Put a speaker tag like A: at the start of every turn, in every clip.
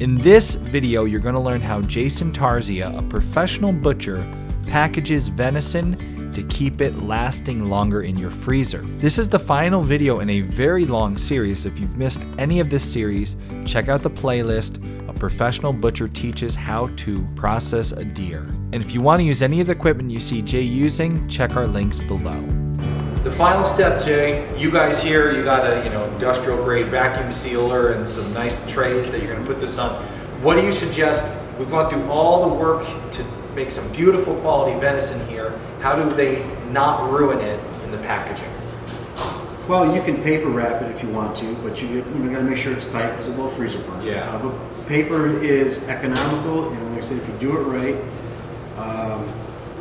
A: In this video, you're going to learn how Jason Tarzia, a professional butcher, packages venison to keep it lasting longer in your freezer. This is the final video in a very long series. If you've missed any of this series, check out the playlist. A professional butcher teaches how to process a deer. And if you want to use any of the equipment you see Jay using, check our links below. The final step, Jay, you guys here, you got a industrial grade vacuum sealer and some nice trays that you're gonna put this on. What do you suggest? We've gone through all the work to make some beautiful quality venison here. How do they not ruin it in the packaging?
B: Well, you can paper wrap it if you want to, but you got to make sure it's tight because it will freezer burn.
A: Yeah.
B: But paper is economical, and like I said, if you do it right,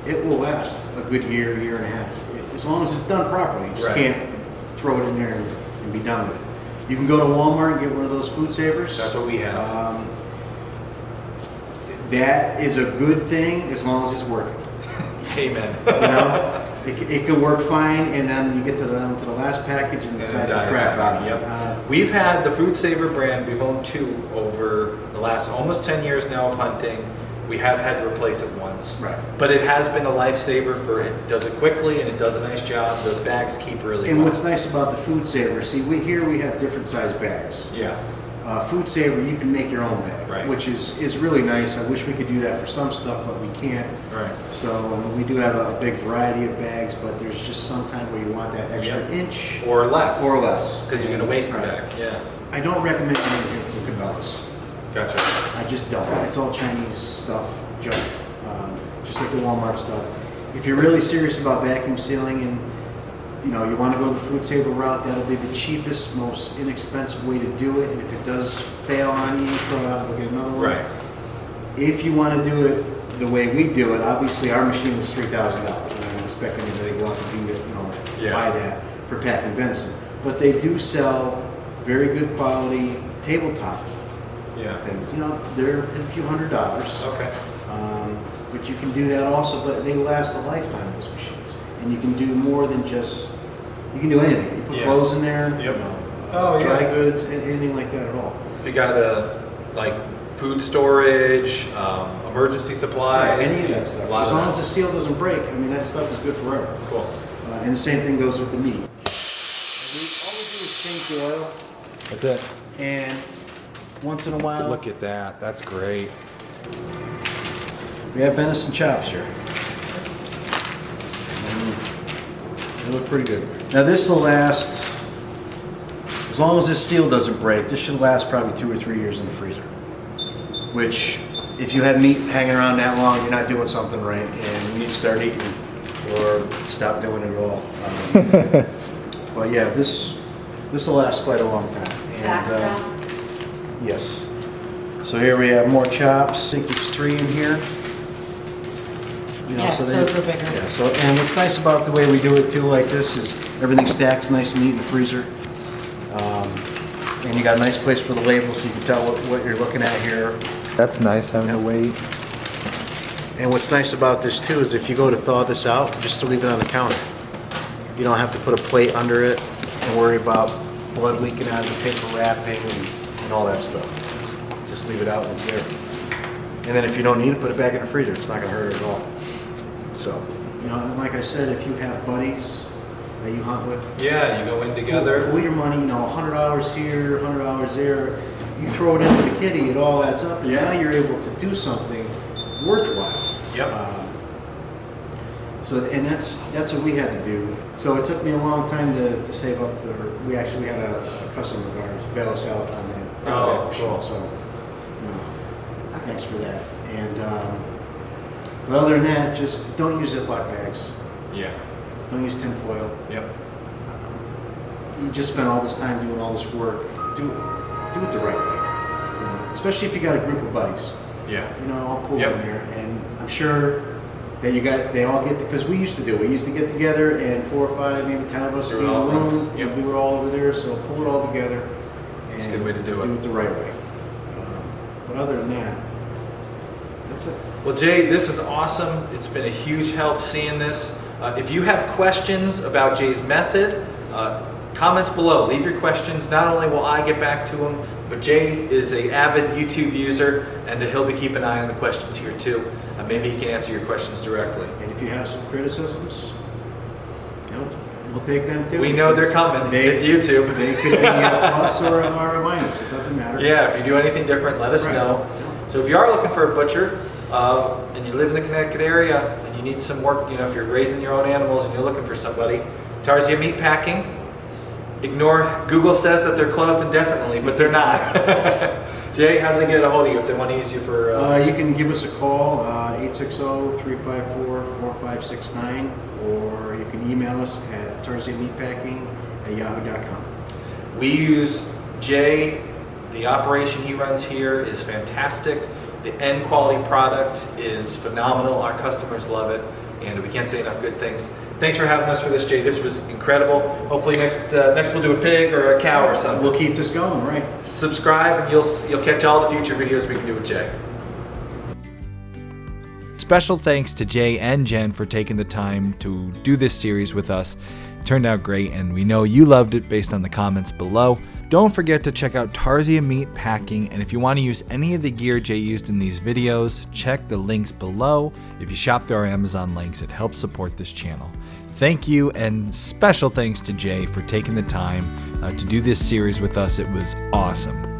B: it will last a good year, year and a half, as long as it's done properly. You just can't throw it in there and be done with it. You can go to Walmart and get one of those food savers.
A: That's what we have.
B: That is a good thing as long as it's working.
A: Amen.
B: It can work fine, and then you get to the last package and decide to crap out.
A: Yep. We've had the Food Saver brand. We've owned two over the last almost 10 years now of hunting. We have had to replace it once.
B: Right.
A: But it has been a lifesaver for it. Does it quickly and it does a nice job. Those bags keep really
B: And
A: well.
B: what's nice about the Food Saver, see, here we have different size bags.
A: Yeah.
B: Food Saver, you can make your own bag,
A: right,
B: which is really nice. I wish we could do that for some stuff, but we can't.
A: Right.
B: So we do have a big variety of bags, but there's just some time where you want that extra inch
A: or less.
B: Or less.
A: Because you're going to waste the bag. Yeah.
B: I don't recommend anything from Cabela's.
A: Gotcha.
B: I just don't. It's all Chinese stuff, junk, just like the Walmart stuff. If you're really serious about vacuum sealing and you want to go the Food Saver route, that'll be the cheapest, most inexpensive way to do it. And if it does fail on you, throw it out and get another one.
A: Right.
B: If you want to do it the way we do it, obviously our machine was $3,000. And I don't expect anybody to go out and do it, buy that for packing venison. But they do sell very good quality tabletop things. They're a few $100s.
A: Okay.
B: But you can do that also, but they last a lifetime, those machines. And you can do more than just, you can do anything. You put clothes in there, dry goods, anything like that at all.
A: If you got food storage, emergency supplies.
B: Any of that stuff. As long as the seal doesn't break, that stuff is good forever.
A: Cool.
B: And the same thing goes with the meat. All we do is change the oil.
A: That's it.
B: And once in a while.
A: Look at that. That's great.
B: We have venison chops here. They look pretty good. Now this will last, as long as this seal doesn't break, this should last probably 2 or 3 years in the freezer. Which, if you have meat hanging around that long, you're not doing something right, and you need to start eating or stop doing it all. But yeah, this will last quite a long time. And, yes. So here we have more chops. I think there's 3 in here.
C: Yes, those were bigger.
B: Yeah, and what's nice about the way we do it too, like this, is everything stacks nice and neat in the freezer. And you got a nice place for the labels so you can tell what you're looking at here.
A: That's nice having to wait.
B: And what's nice about this too is if you go to thaw this out, just to leave it on the counter. You don't have to put a plate under it and worry about blood leaking out of the paper wrapping and all that stuff. Just leave it out and it's there. And then if you don't need it, put it back in the freezer. It's not going to hurt at all. So, and like I said, if you have buddies that you hunt with,
A: you go in together.
B: Pull your money, $100 here, $100 there. You throw it into the kitty, it all adds up, and now you're able to do something worthwhile.
A: Yep.
B: And that's what we had to do. So it took me a long time to save up we actually had a customer of ours bail us out on that.
A: Cool.
B: So, thanks for that. And but other than that, just don't use Ziploc bags.
A: Yeah.
B: Don't use tin foil.
A: Yep.
B: You just spent all this time doing all this work. Do it the right way. Especially if you got a group of buddies.
A: Yeah.
B: All pull in there, and I'm sure that they all get because we used to get together and 4 or 5, maybe 10 of us in a room and do it all over there. So pull it all together.
A: It's a good way to do it.
B: Do it the right way. But other than that, that's it.
A: Well, Jay, this is awesome. It's been a huge help seeing this. If you have questions about Jay's method, Comments below, leave your questions. Not only will I get back to them, but Jay is an avid YouTube user, and he'll be keeping an eye on the questions here too. Maybe he can answer your questions directly.
B: And if you have some criticisms, we'll take them too.
A: We know they're coming. It's YouTube.
B: They could be a plus or a minus. It doesn't matter.
A: Yeah, if you do anything different, let us know. So if you are looking for a butcher and you live in the Connecticut area and you need some work, if you're raising your own animals and you're looking for somebody, Tarzia Meat Packing. Ignore Google says that they're closed indefinitely, but they're not. Jay, how do they get a hold of you if they want to use you for?
B: You can give us a call, 860-354-4569, or you can email us at tarziameatpacking@yahoo.com.
A: We use Jay. The operation he runs here is fantastic. The end quality product is phenomenal. Our customers love it, and we can't say enough good things. Thanks for having us for this, Jay. This was incredible. Hopefully next we'll do a pig or a cow or something.
B: We'll keep this going, right?
A: Subscribe and you'll catch all the future videos we can do with Jay. Special thanks to Jay and Jen for taking the time to do this series with us. It turned out great, and we know you loved it based on the comments below. Don't forget to check out Tarzia Meat Packing, and if you want to use any of the gear Jay used in these videos, check the links below. If you shop through our Amazon links, it helps support this channel. Thank you, and special thanks to Jay for taking the time to do this series with us. It was awesome.